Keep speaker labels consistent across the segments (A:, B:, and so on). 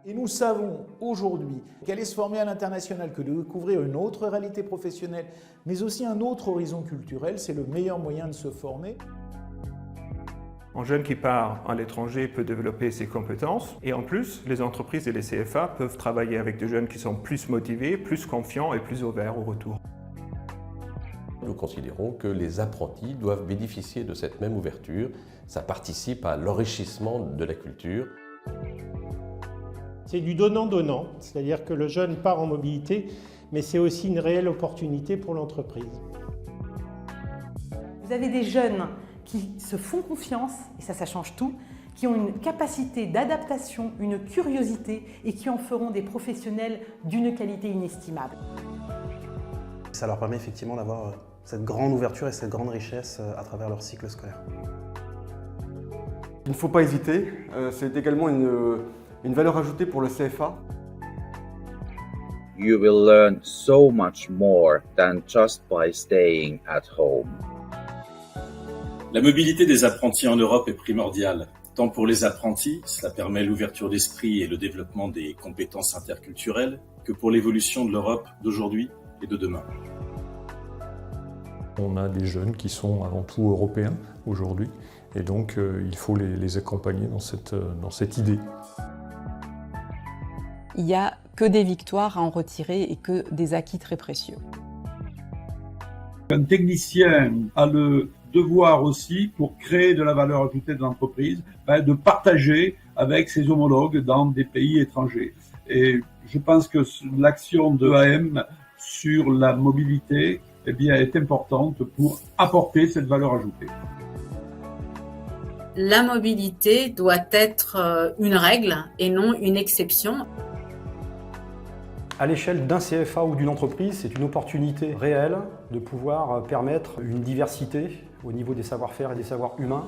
A: Et nous savons aujourd'hui qu'aller se former à l'international, que de découvrir une autre réalité professionnelle, mais aussi un autre horizon culturel, c'est le meilleur moyen de se former.
B: Un jeune qui part à l'étranger peut développer ses compétences et en plus, les entreprises et les CFA peuvent travailler avec des jeunes qui sont plus motivés, plus confiants et plus ouverts au retour.
C: Nous considérons que les apprentis doivent bénéficier de cette même ouverture. Ça participe à l'enrichissement de la culture.
D: C'est du donnant-donnant, c'est-à-dire que le jeune part en mobilité, mais c'est aussi une réelle opportunité pour l'entreprise.
E: Vous avez des jeunes qui se font confiance, et ça change tout, qui ont une capacité d'adaptation, une curiosité et qui en feront des professionnels d'une qualité inestimable.
F: Ça leur permet effectivement d'avoir cette grande ouverture et cette grande richesse à travers leur cycle scolaire.
G: Il ne faut pas hésiter, c'est également une valeur ajoutée pour le CFA.
H: You will learn so much more than just by staying at home.
I: La mobilité des apprentis en Europe est primordiale. Tant pour les apprentis, cela permet l'ouverture d'esprit et le développement des compétences interculturelles, que pour l'évolution de l'Europe d'aujourd'hui et de demain.
J: On a des jeunes qui sont avant tout européens aujourd'hui, et donc il faut les accompagner dans cette idée.
K: Il n'y a que des victoires à en retirer et que des acquis très précieux.
L: Un technicien a le devoir aussi, pour créer de la valeur ajoutée de l'entreprise, de partager avec ses homologues dans des pays étrangers. Et je pense que l'action de l'EAM sur la mobilité est importante pour apporter cette valeur ajoutée.
M: La mobilité doit être une règle et non une exception.
N: À l'échelle d'un CFA ou d'une entreprise, c'est une opportunité réelle de pouvoir permettre une diversité au niveau des savoir-faire et des savoirs humains.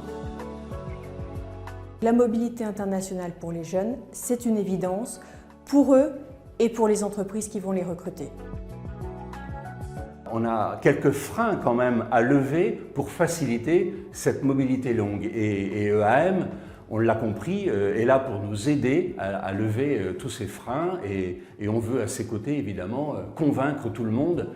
O: La mobilité internationale pour les jeunes, c'est une évidence pour eux et pour les entreprises qui vont les recruter.
P: On a quelques freins quand même à lever pour faciliter cette mobilité longue. Et EAM, on l'a compris, est là pour nous aider à lever tous ces freins et on veut à ses côtés évidemment convaincre tout le monde.